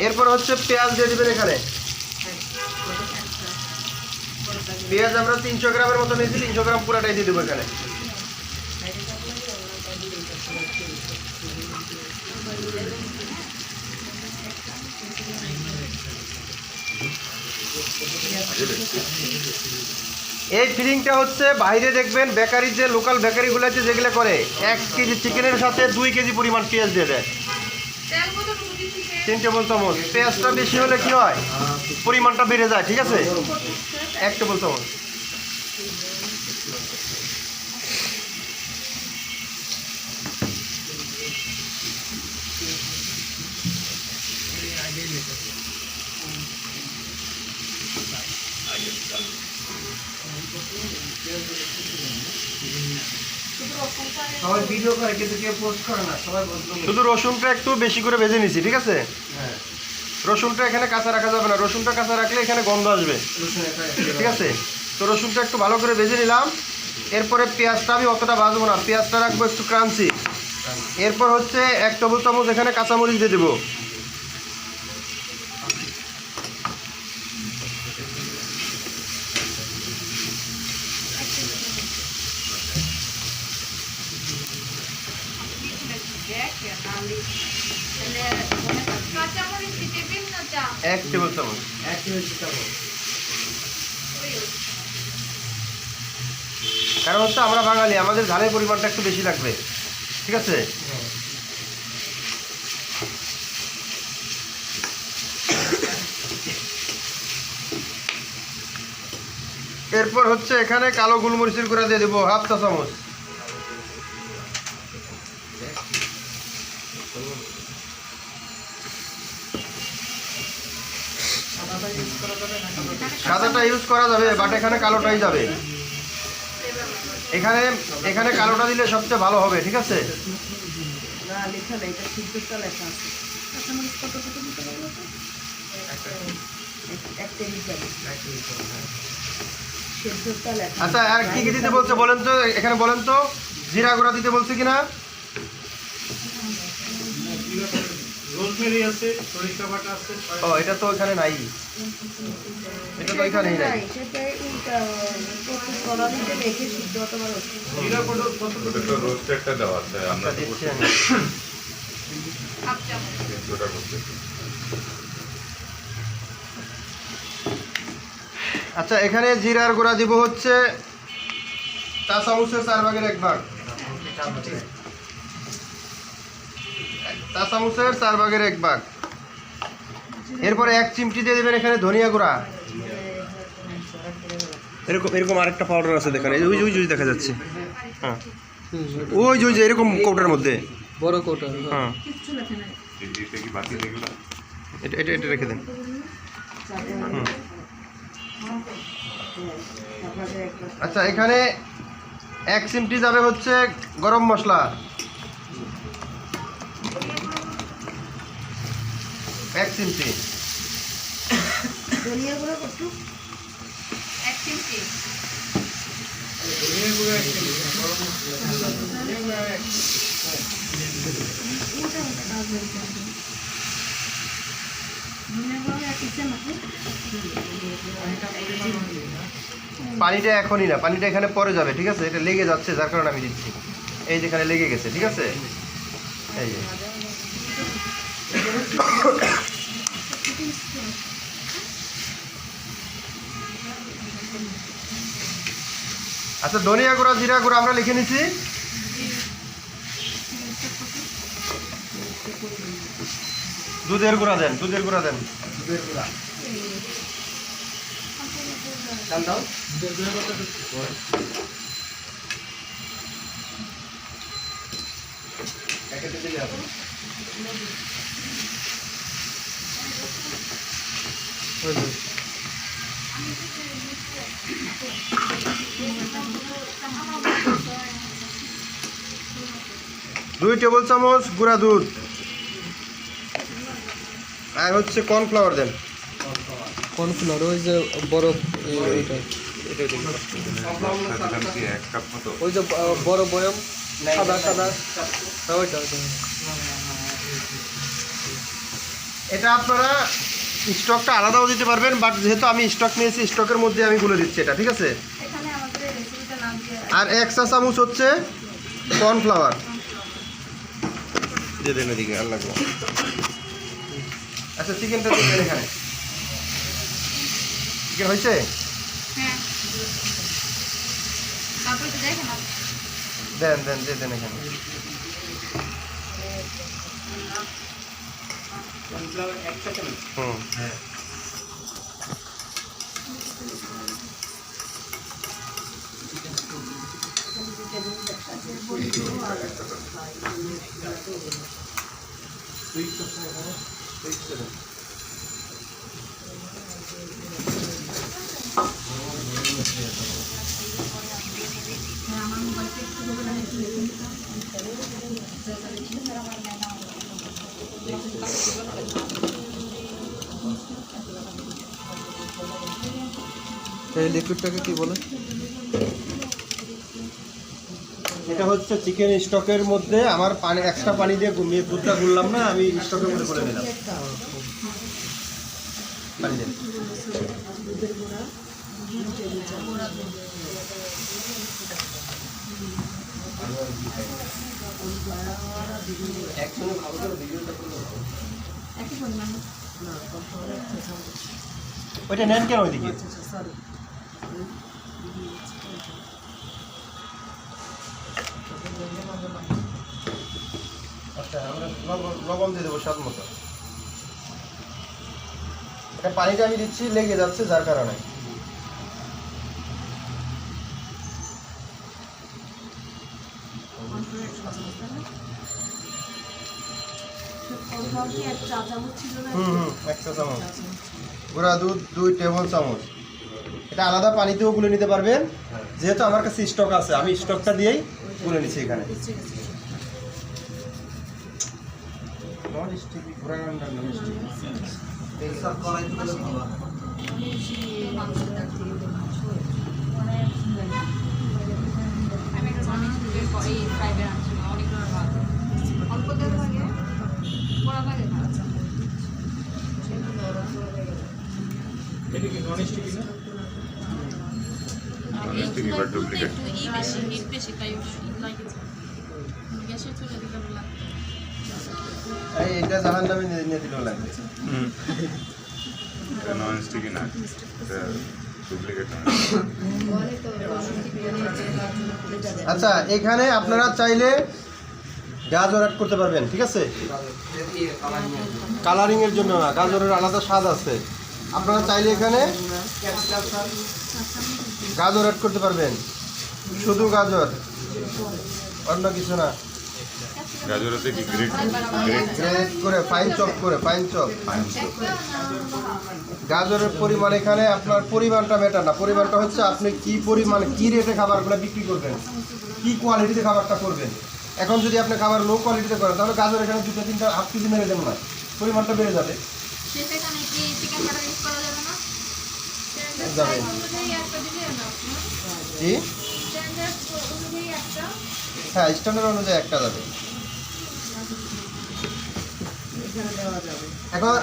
এরপর হচ্ছে পেঁয়াজ দিয়ে দিবেন এখানে। পেঁয়াজ আমরা 300 গ্রামের মতো নিয়েছি, 300 গ্রাম পুরাটাই দিয়ে দেবো এখানে। এই ফিলিংটা হচ্ছে বাইরে দেখবেন বেকারির যে লোকাল বেকারিগুলো আছে যেগুলো করে 1 কেজি চিকেনের সাথে 2 কেজি পরিমাণ পেঁয়াজ দিয়ে দেয়। 3 টেবিল চামচ। পেঁয়াজটা বেশি হলে কি হয়, পরিমাণটা বেড়ে যায়, ঠিক আছে? 1 টেবিল চামচ। শুধু রসুনটা একটু বেশি করে ভেজে নিছি, ঠিক আছে? রসুনটা এখানে কাঁচা রাখা যাবে না, রসুনটা কাঁচা রাখলে এখানে গন্ধ আসবে, ঠিক আছে? তো রসুনটা একটু ভালো করে ভেজে নিলাম। এরপরে পেঁয়াজটা আমি অতটা ভাজবো না, পেঁয়াজটা রাখবো একটু ক্রাঞ্চি। এরপর হচ্ছে 1 টেবিল চামচ এখানে কাঁচামরিচ দিয়ে দেবো। এক টেবিল চামচ। কারণ হচ্ছে আমরা বাঙালি, আমাদের ঝালের পরিমাণটা একটু বেশি লাগবে, ঠিক আছে? এরপর হচ্ছে এখানে কালো গোলমরিচের গুঁড়া দিয়ে দেবো 1/2 চা চামচ। সাদাটা ইউজ করা যাবে, বাট এখানে কালোটাই যাবে। এখানে কালোটা দিলে সবচেয়ে ভালো হবে, ঠিক আছে? আচ্ছা, আর কি কি দিতে বলছে বলেন তো, এখানে বলেন তো। জিরা গুঁড়া দিতে বলছে কিনা? ও, এটা তো এখানে নাই, এটা তো এখানেই নাই। আচ্ছা, এখানে জিরার গুঁড়া দিব হচ্ছে চা চামচের 4/1 ভাগ। চা চামচের 4/1 ভাগ। এরপরে 1 চিমটি দিয়ে দেবেন এখানে ধনিয়া গুঁড়া। এরকম আরেকটা পাউডার আছে দেখেন, ওই দেখা যাচ্ছে। হ্যাঁ, ওই যে এরকম কৌটার মধ্যে, বড় কৌটা। হ্যাঁ, এটা রেখে দেন। আচ্ছা, এখানে 1 চিমটি যাবে হচ্ছে গরম মশলা। 1 চিমটি। ধনিয়া গুঁড়া কত? 1 চিমটি। ধনিয়া গুঁড়া 1 চিমটি। পানিটা এখনই না, পানিটা এখানে পরে যাবে, ঠিক আছে? এটা লেগে যাচ্ছে, যার কারণে আমি দিচ্ছি। এই যেখানে লেগে গেছে, ঠিক আছে? এই যে আচ্ছা, ধনিয়া গুঁড়া জিরা গুঁড়া আমরা লিখে নিছি। দুধের গুঁড়া দেন, দুধের গুঁড়া দেন। দুই টেবিল চামচ গুঁড়া দুধ। আর হচ্ছে কর্নফ্লাওয়ার দেন। কর্নফ্লাওয়ার ওই যে বড় ওই যে বড় বয়ম সাদা সাদা এটা আপনারা স্টকটা আলাদাও দিতে পারবেন, বাট যেহেতু আমি স্টক নিয়েছি স্টকের মধ্যে আমি গুলে দিচ্ছি এটা, ঠিক আছে। আর 1 চা চামচ হচ্ছে কর্নফ্লাওয়ার দিয়ে দেন এদিকে, আর লাগবে। আচ্ছা চিকেনটা দিয়ে দেন এখানে। চিকেন হয়েছে? দেন দেন দিয়ে দেন এখানে। হুম এই লিকুইডটাকে কি বলে? এটা হচ্ছে চিকেন স্টকের মধ্যে আমার পানি এক্সট্রা পানি দিয়ে দুধটা গুললাম না, আমি স্টকের মধ্যে করে নিলাম। পানি দেন। ওইটা নেন কেন ওইদিকে? আচ্ছা আমরা লবণ দিয়ে দেবো স্বাদ মতো। এটা পানিটা আমি দিচ্ছি লেগে যাচ্ছে যার কারণে। হুম 1 চা চামচ। গুঁড়া দুধ 2 টেবিল চামচ। এটা আলাদা পানিতেও গুলে নিতে পারবেন, যেহেতু আমার কাছে স্টক আছে আমি স্টকটা দিয়েই গুলে নিচ্ছি এখানে। এটা জাহান নামে নিয়ে দিলেও লাগবে। আচ্ছা এখানে আপনারা চাইলে গাজর অ্যাড করতে পারবেন, ঠিক আছে। কালারিং এর জন্য না, গাজরের আলাদা স্বাদ আছে। আপনারা চাইলে এখানে গাজর অ্যাড করতে পারবেন, শুধু গাজর, অন্য কিছু না। গাজরতে কি গ্রেট করে ফাইন চপ করে ফাইন চপ। গাজরের পরিমাণ এখানে আপনার পরিমাণটা ম্যাটার না, পরিমাণটা হচ্ছে আপনি কি পরিমাণে কি রেটে খাবারগুলো বিক্রি করবেন, কি কোয়ালিটিতে খাবারটা করবেন। এখন যদি আপনি খাবার লো কোয়ালিটিতে করেন তাহলে গাজর এখানে 2-3টা হাফ কেজি মেরে দেবেন না, পরিমাণটা বেড়ে যাবে। যাবে জি হ্যাঁ স্ট্যান্ডার্ড অনুযায়ী একটা যাবে। এখন